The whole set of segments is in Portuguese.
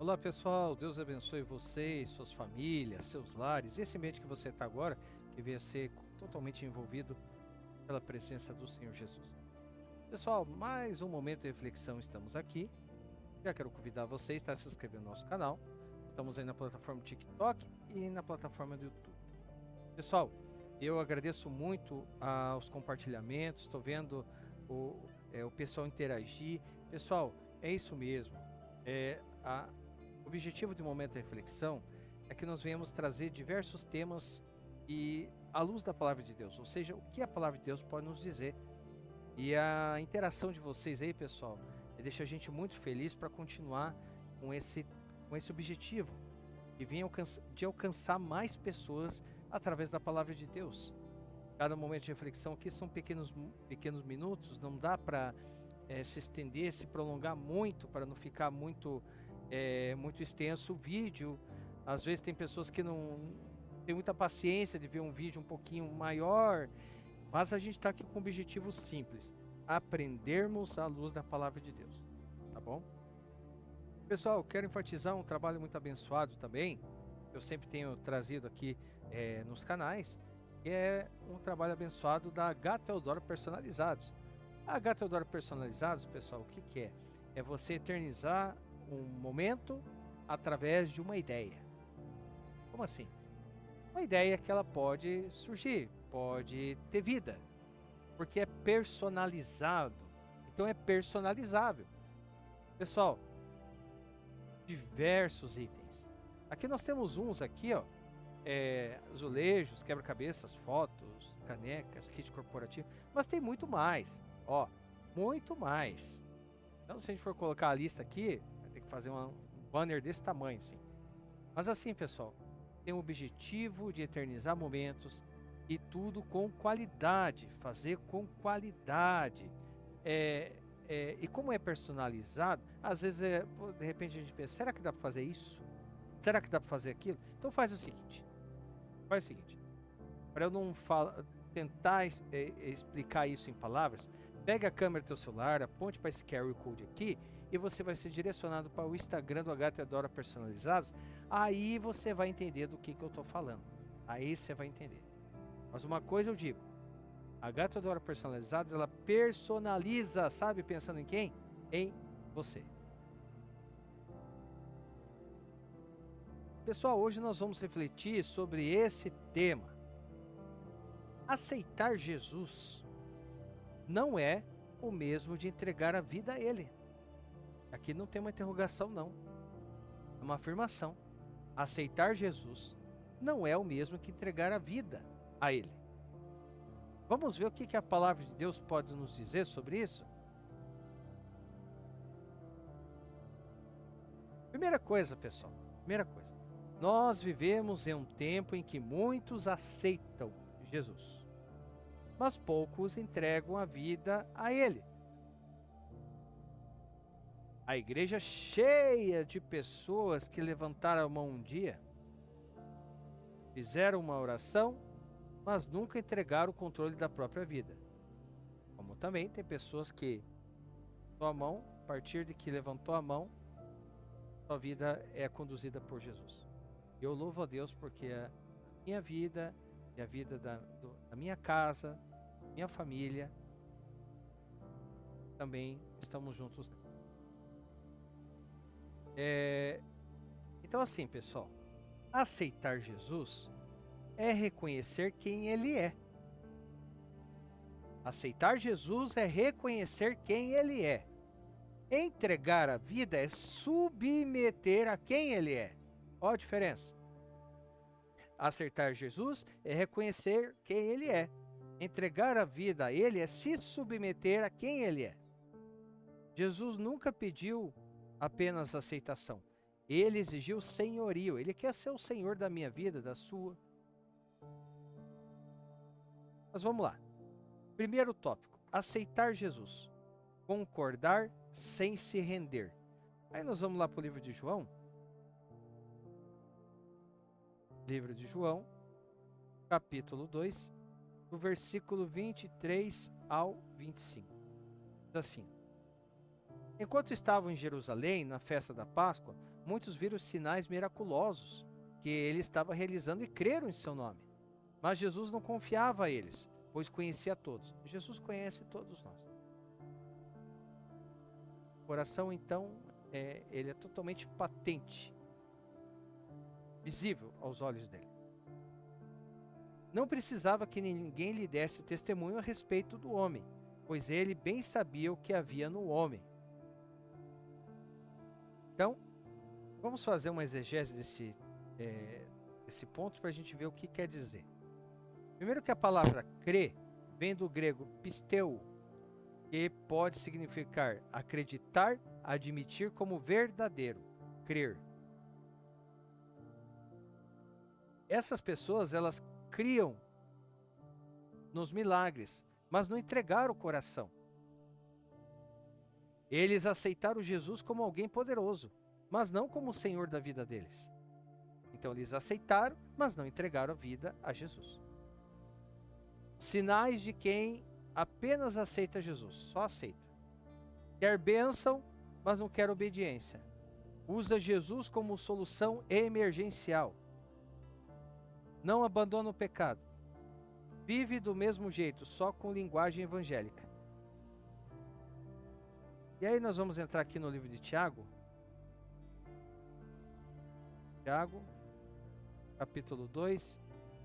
Olá pessoal, Deus abençoe vocês, suas famílias, seus lares e esse ambiente que você está agora, que venha ser totalmente envolvido pela presença do Senhor Jesus. Pessoal, mais um momento de reflexão, estamos aqui. Já quero convidar vocês a se inscrever no nosso canal. Estamos aí na plataforma TikTok e na plataforma do YouTube. Pessoal, eu agradeço muito aos compartilhamentos, estou vendo o pessoal interagir. Pessoal, é isso mesmo. O objetivo do Momento de Reflexão é que nós venhamos trazer diversos temas e à luz da Palavra de Deus, ou seja, o que a Palavra de Deus pode nos dizer. E a interação de vocês aí, pessoal, deixa a gente muito feliz para continuar com esse objetivo e de alcançar mais pessoas através da Palavra de Deus. Cada momento de reflexão aqui são pequenos minutos, não dá para se estender, se prolongar muito, para não ficar muito extenso o vídeo. Às vezes tem pessoas que não tem muita paciência de ver um vídeo um pouquinho maior, mas a gente está aqui com um objetivo simples: aprendermos à luz da Palavra de Deus, tá bom? Pessoal, eu quero enfatizar um trabalho muito abençoado também, eu sempre tenho trazido aqui nos canais, que é um trabalho abençoado da H. Teodoro Personalizados. A H. Teodoro Personalizados, pessoal, o que que é? É você eternizar um momento através de uma ideia. Como assim? Uma ideia que ela pode surgir, pode ter vida, porque é personalizado, então é personalizável. Pessoal, diversos itens. Aqui nós temos uns aqui, ó, azulejos, quebra-cabeças, fotos, canecas, kit corporativo, mas tem muito mais, ó, muito mais. Então, se a gente for colocar a lista aqui, vai ter que fazer um banner desse tamanho, assim. Mas assim, pessoal, tem o objetivo de eternizar momentos e tudo com qualidade, fazer com qualidade. E como é personalizado, às vezes, de repente a gente pensa, será que dá para fazer isso? Será que dá para fazer aquilo? Então faz o seguinte, para eu não tentar explicar isso em palavras, pega a câmera do teu celular, aponte para esse QR Code aqui e você vai ser direcionado para o Instagram do H. Teodoro Personalizados. Aí você vai entender do que eu estou falando. Aí você vai entender. Mas uma coisa eu digo, a H. Teodoro Personalizados, ela personaliza, sabe, pensando em quem? Em você. Pessoal, hoje nós vamos refletir sobre esse tema. Aceitar Jesus não é o mesmo de entregar a vida a Ele. Aqui não tem uma interrogação, não. É uma afirmação. Aceitar Jesus não é o mesmo que entregar a vida a Ele. Vamos ver o que a Palavra de Deus pode nos dizer sobre isso? Primeira coisa, pessoal. Nós vivemos em um tempo em que muitos aceitam Jesus, mas poucos entregam a vida a Ele. A igreja cheia de pessoas que levantaram a mão um dia, fizeram uma oração, mas nunca entregaram o controle da própria vida. Como também tem pessoas que levantou a mão, a partir de que levantou a mão, sua vida é conduzida por Jesus. Eu louvo a Deus porque a minha vida e a vida da minha casa, minha família, também estamos juntos. Então assim, pessoal, aceitar Jesus é reconhecer quem Ele é. Aceitar Jesus é reconhecer quem Ele é. Entregar a vida é submeter a quem Ele é. Olha a diferença. Aceitar Jesus é reconhecer quem Ele é. Entregar a vida a Ele é se submeter a quem Ele é. Jesus nunca pediu apenas aceitação. Ele exigiu senhorio. Ele quer ser o Senhor da minha vida, da sua. Mas vamos lá. Primeiro tópico: aceitar Jesus. Concordar sem se render. Aí nós vamos lá para o livro de João. Livro de João, capítulo 2, do versículo 23 ao 25. Diz assim: Enquanto estavam em Jerusalém, na festa da Páscoa, muitos viram os sinais miraculosos que ele estava realizando e creram em seu nome. Mas Jesus não confiava a eles, pois conhecia todos. Jesus conhece todos nós. O coração, então, ele é totalmente patente, visível aos olhos dele. Não precisava que ninguém lhe desse testemunho a respeito do homem, pois ele bem sabia o que havia no homem. Então, vamos fazer uma exegese desse ponto para a gente ver o que quer dizer. Primeiro que a palavra crer vem do grego pisteu, que pode significar acreditar, admitir como verdadeiro, crer. Essas pessoas, elas criam nos milagres, mas não entregaram o coração. Eles aceitaram Jesus como alguém poderoso, mas não como o Senhor da vida deles. Então eles aceitaram, mas não entregaram a vida a Jesus. Sinais de quem apenas aceita Jesus, só aceita. Quer bênção, mas não quer obediência. Usa Jesus como solução emergencial. Não abandona o pecado. Vive do mesmo jeito, só com linguagem evangélica. E aí nós vamos entrar aqui no livro de Tiago. Tiago, capítulo 2,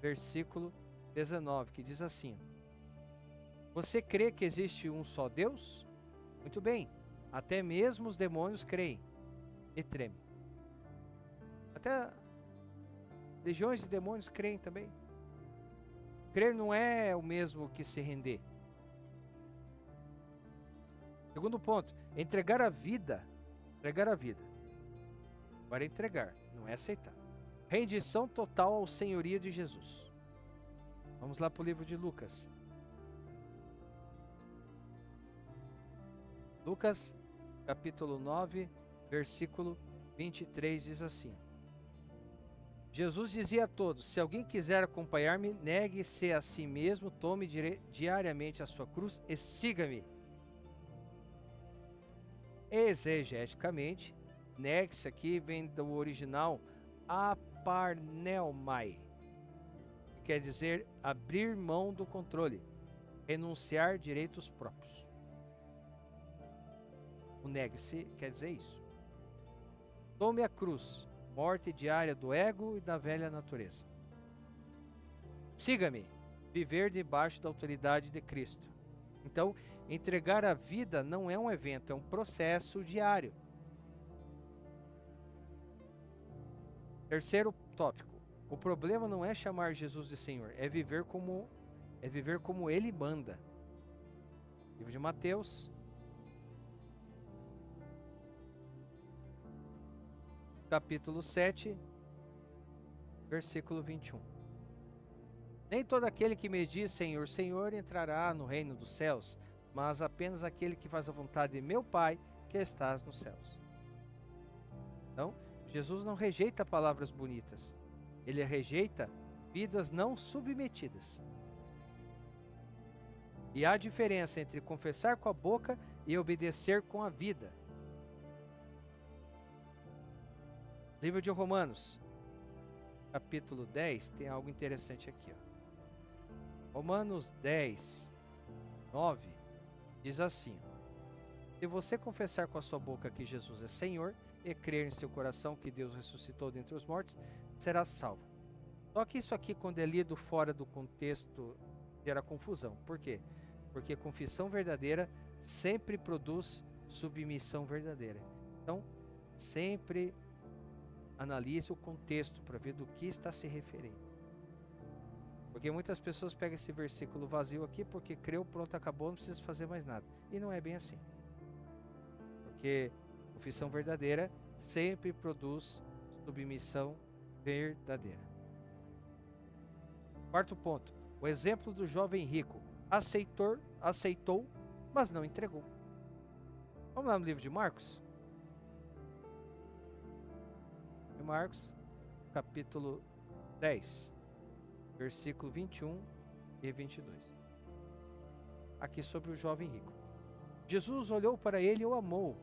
versículo 19, que diz assim: Você crê que existe um só Deus? Muito bem, até mesmo os demônios creem e tremem. Até legiões de demônios creem também. Crer não é o mesmo que se render. Segundo ponto, entregar a vida. Entregar a vida. Agora entregar, não é aceitar. Rendição total ao senhorio de Jesus. Vamos lá para o livro de Lucas. Lucas, capítulo 9, versículo 23, diz assim: Jesus dizia a todos: Se alguém quiser acompanhar-me, negue-se a si mesmo, tome diariamente a sua cruz e siga-me. Exegeticamente, negue-se aqui vem do original aparneomai, que quer dizer abrir mão do controle, renunciar direitos próprios. O negue-se quer dizer isso. Tome a cruz, morte diária do ego e da velha natureza. Siga-me, viver debaixo da autoridade de Cristo. Então, entregar a vida não é um evento, é um processo diário. Terceiro tópico. O problema não é chamar Jesus de Senhor, é viver como Ele manda. Livro de Mateus, capítulo 7, versículo 21. Nem todo aquele que me diz Senhor, Senhor entrará no reino dos céus, mas apenas aquele que faz a vontade de meu Pai que estás nos céus. Então, Jesus não rejeita palavras bonitas, ele rejeita vidas não submetidas. E há diferença entre confessar com a boca e obedecer com a vida. Livro de Romanos, capítulo 10, tem algo interessante aqui. Romanos 10, 9, diz assim: Se você confessar com a sua boca que Jesus é Senhor e crer em seu coração que Deus ressuscitou dentre os mortos, será salvo. Só que isso aqui, quando é lido fora do contexto, gera confusão. Por quê? Porque confissão verdadeira sempre produz submissão verdadeira. Então, sempre analise o contexto para ver do que está se referindo. Porque muitas pessoas pegam esse versículo vazio aqui porque creu, pronto, acabou, não precisa fazer mais nada. E não é bem assim. Porque confissão verdadeira sempre produz submissão verdadeira. Quarto ponto. O exemplo do jovem rico. Aceitou, mas não entregou. Vamos lá no livro de Marcos. Marcos, capítulo 10, versículo 21 e 22. Aqui sobre o jovem rico. Jesus olhou para ele e o amou.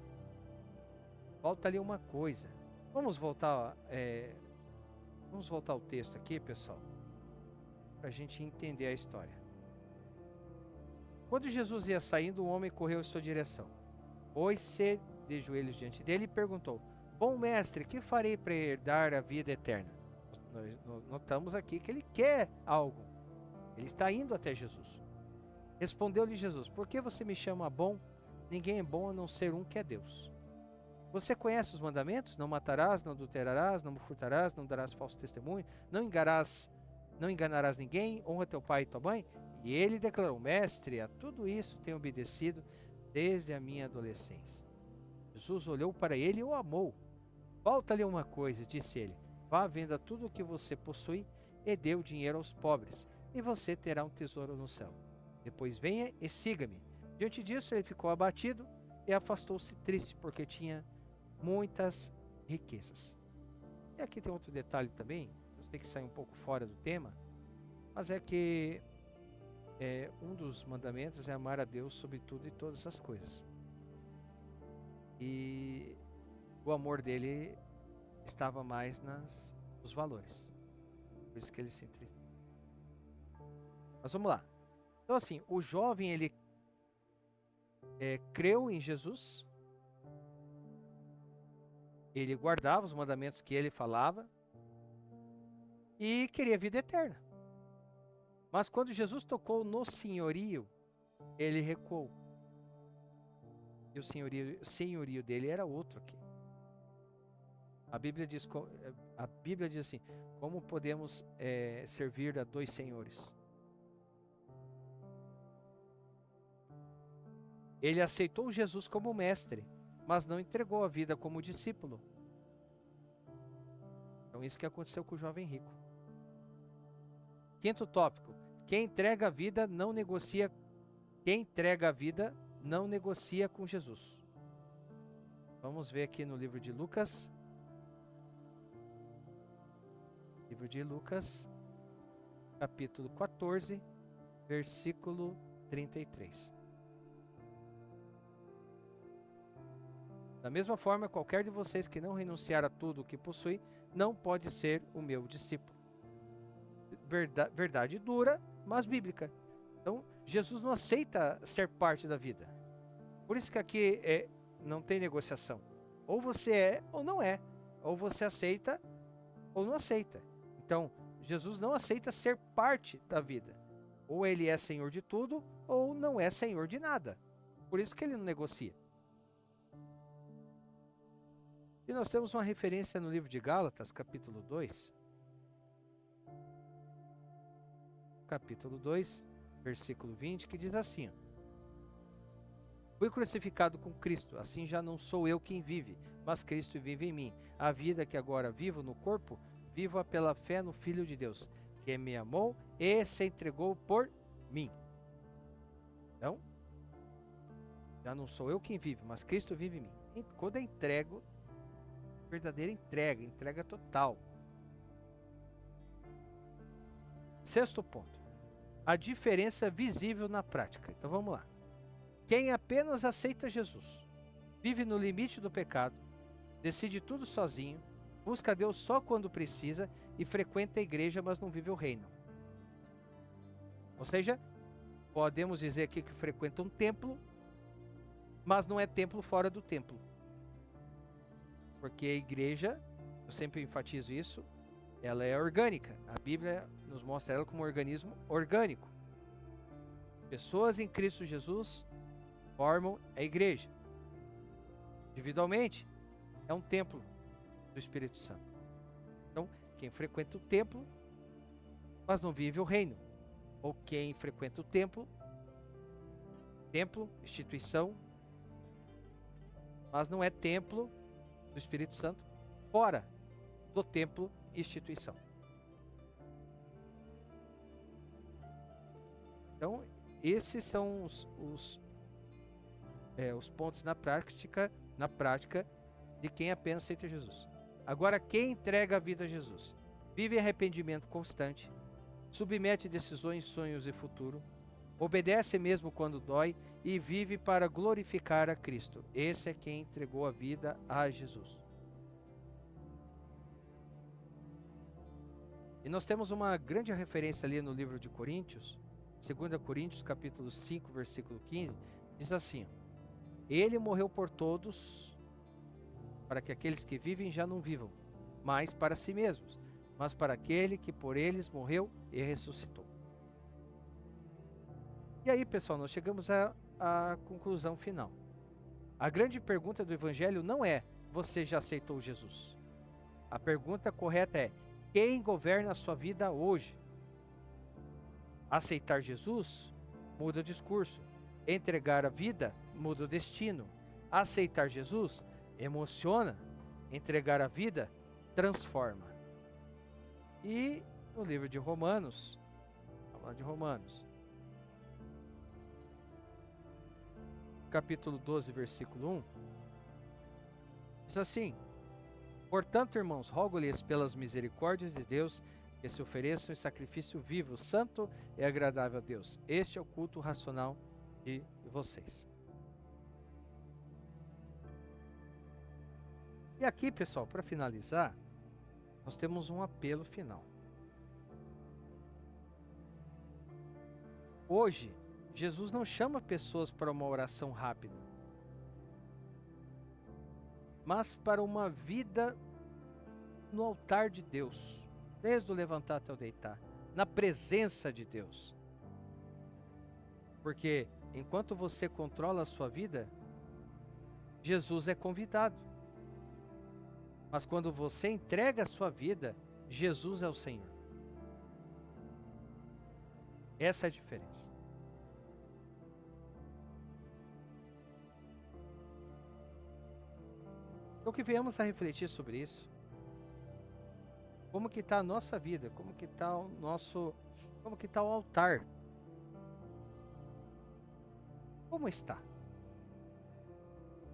Falta ali uma coisa. Vamos voltar ao texto aqui, pessoal, para a gente entender a história. Quando Jesus ia saindo, um homem correu em sua direção. Pôs-se de joelhos diante dele e perguntou: Bom mestre, que farei para herdar a vida eterna? Nós notamos aqui que ele quer algo. Ele está indo até Jesus. Respondeu-lhe Jesus: Por que você me chama bom? Ninguém é bom a não ser um que é Deus. Você conhece os mandamentos? Não matarás, não adulterarás, não furtarás, não darás falso testemunho, não enganarás ninguém, honra teu pai e tua mãe. E ele declarou: Mestre, a tudo isso tenho obedecido desde a minha adolescência. Jesus olhou para ele e o amou. Falta-lhe uma coisa, disse ele: Vá, venda tudo o que você possui e dê o dinheiro aos pobres, e você terá um tesouro no céu. Depois venha e siga-me. Diante disso ele ficou abatido e afastou-se triste, porque tinha muitas riquezas. E aqui tem outro detalhe também, eu sei que sai um pouco fora do tema, mas é que um dos mandamentos é amar a Deus sobre tudo e todas as coisas. E o amor dele estava mais nos valores. Por isso que ele se entristeceu. Mas vamos lá. Então assim, o jovem ele creu em Jesus. Ele guardava os mandamentos que ele falava e queria vida eterna. Mas quando Jesus tocou no senhorio, ele recuou. E o senhorio dele era outro aqui. A Bíblia diz assim: como podemos servir a dois senhores? Ele aceitou Jesus como mestre, mas não entregou a vida como discípulo. Então isso que aconteceu com o jovem rico. Quinto tópico: quem entrega a vida não negocia com Jesus. Vamos ver aqui no livro de Lucas. Livro de Lucas, capítulo 14, versículo 33. Da mesma forma, qualquer de vocês que não renunciar a tudo o que possui, não pode ser o meu discípulo. Verdade dura, mas bíblica. Então, Jesus não aceita ser parte da vida. Por isso que aqui não tem negociação. Ou você é ou não é. Ou você aceita ou não aceita. Então, Jesus não aceita ser parte da vida. Ou ele é Senhor de tudo, ou não é Senhor de nada. Por isso que ele não negocia. E nós temos uma referência no livro de Gálatas, capítulo 2. Capítulo 2, versículo 20, que diz assim: Fui crucificado com Cristo, assim já não sou eu quem vive, mas Cristo vive em mim. A vida que agora vivo no corpo, vivo-a pela fé no Filho de Deus, que me amou e se entregou por mim. Então, já não sou eu quem vive, mas Cristo vive em mim. E quando eu entrego, verdadeira entrega total. Sexto ponto: a diferença visível na prática. Então vamos lá. Quem apenas aceita Jesus, vive no limite do pecado, decide tudo sozinho, busca Deus só quando precisa e frequenta a igreja, mas não vive o reino. Ou seja, podemos dizer aqui que frequenta um templo, mas não é templo fora do templo. Porque a igreja, eu sempre enfatizo isso, ela é orgânica. A Bíblia nos mostra ela como um organismo orgânico. Pessoas em Cristo Jesus formam a igreja. Individualmente, é um templo do Espírito Santo. Então, quem frequenta o templo, mas não vive o reino. Ou quem frequenta o templo, instituição, mas não é templo do Espírito Santo, fora do templo, instituição. Então, esses são os pontos na prática de quem apenas aceita Jesus. Agora, quem entrega a vida a Jesus, vive em arrependimento constante, submete decisões, sonhos e futuro, obedece mesmo quando dói e vive para glorificar a Cristo. Esse é quem entregou a vida a Jesus. E nós temos uma grande referência ali no livro de Coríntios, 2 Coríntios capítulo 5, versículo 15, diz assim: Ele morreu por todos, para que aqueles que vivem já não vivam, mais para si mesmos, mas para aquele que por eles morreu e ressuscitou. E aí, pessoal, nós chegamos à conclusão final. A grande pergunta do Evangelho não é: você já aceitou Jesus? A pergunta correta é: quem governa a sua vida hoje? Aceitar Jesus muda o discurso. Entregar a vida muda o destino. Aceitar Jesus emociona. Entregar a vida transforma. E no livro de Romanos, vamos lá de Romanos, capítulo 12, versículo 1, diz assim: Portanto, irmãos, rogo-lhes pelas misericórdias de Deus que se ofereçam em sacrifício vivo, santo e agradável a Deus. Este é o culto racional de vocês. E aqui, pessoal, para finalizar, nós temos um apelo final. Hoje, Jesus não chama pessoas para uma oração rápida, mas para uma vida no altar de Deus, desde o levantar até o deitar, na presença de Deus. Porque enquanto você controla a sua vida, Jesus é convidado. Mas quando você entrega a sua vida, Jesus é o Senhor. Essa é a diferença. Então que venhamos a refletir sobre isso. Como que está a nossa vida? Como que está o altar? Como está?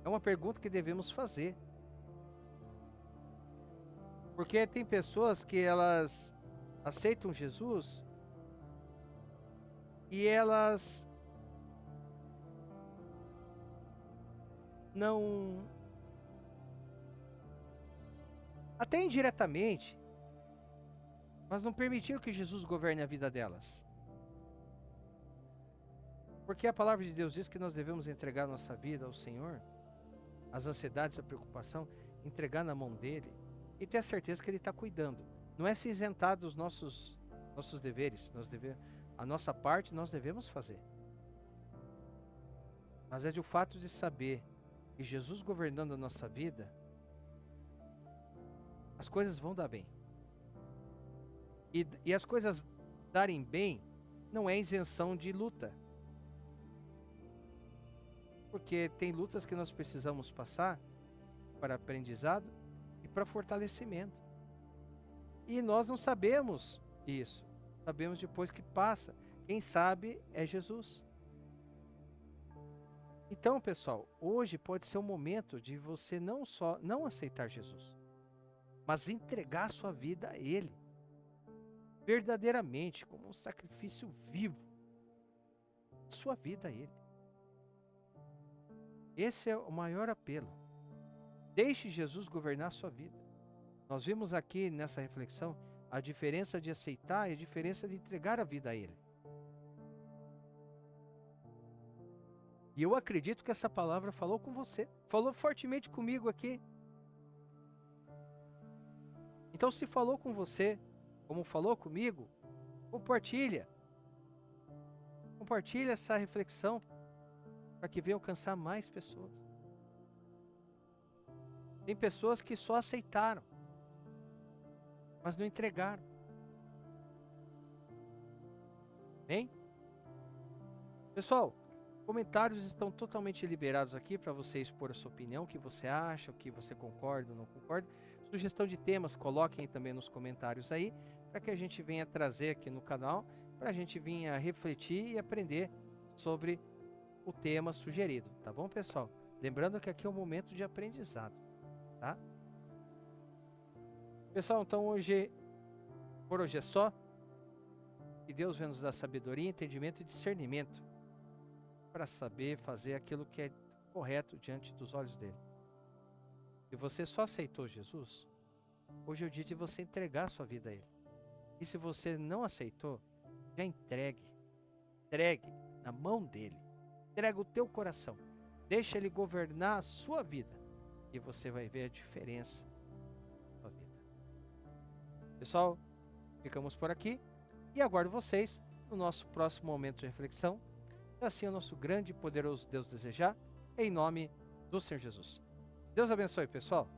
É uma pergunta que devemos fazer. Porque tem pessoas que elas aceitam Jesus e elas não, até indiretamente, mas não permitiram que Jesus governe a vida delas. Porque a palavra de Deus diz que nós devemos entregar nossa vida ao Senhor, as ansiedades, a preocupação, entregar na mão dEle e ter a certeza que Ele está cuidando. Não é se isentar dos nossos deveres. A nossa parte nós devemos fazer. Mas é de o fato de saber que Jesus governando a nossa vida, as coisas vão dar bem. E as coisas darem bem não é isenção de luta. Porque tem lutas que nós precisamos passar para aprendizado e para fortalecimento. E nós não sabemos isso. Sabemos depois que passa. Quem sabe é Jesus. Então, pessoal, hoje pode ser o momento de você não só não aceitar Jesus, mas entregar sua vida a Ele. Verdadeiramente, como um sacrifício vivo. Sua vida a Ele. Esse é o maior apelo. Deixe Jesus governar a sua vida. Nós vimos aqui nessa reflexão a diferença de aceitar e a diferença de entregar a vida a Ele. E eu acredito que essa palavra falou com você, falou fortemente comigo aqui. Então, se falou com você, como falou comigo, compartilha. Compartilha essa reflexão para que venha alcançar mais pessoas. Tem pessoas que só aceitaram, mas não entregaram. Bem? Pessoal, comentários estão totalmente liberados aqui para você expor a sua opinião, o que você acha, o que você concorda ou não concorda. Sugestão de temas, coloquem também nos comentários aí, para que a gente venha trazer aqui no canal, para a gente vir a refletir e aprender sobre o tema sugerido, tá bom, pessoal? Lembrando que aqui é um momento de aprendizado, tá? Pessoal, então por hoje é só. Que Deus venha nos dar sabedoria, entendimento e discernimento para saber fazer aquilo que é correto diante dos olhos dele. Se você só aceitou Jesus, hoje é o dia de você entregar sua vida a Ele. E se você não aceitou, já entregue na mão dele. Entrega o teu coração. Deixa ele governar a sua vida. E você vai ver a diferença na sua vida. Pessoal, ficamos por aqui e aguardo vocês no nosso próximo momento de reflexão. E assim o nosso grande e poderoso Deus desejar, em nome do Senhor Jesus. Deus abençoe, pessoal.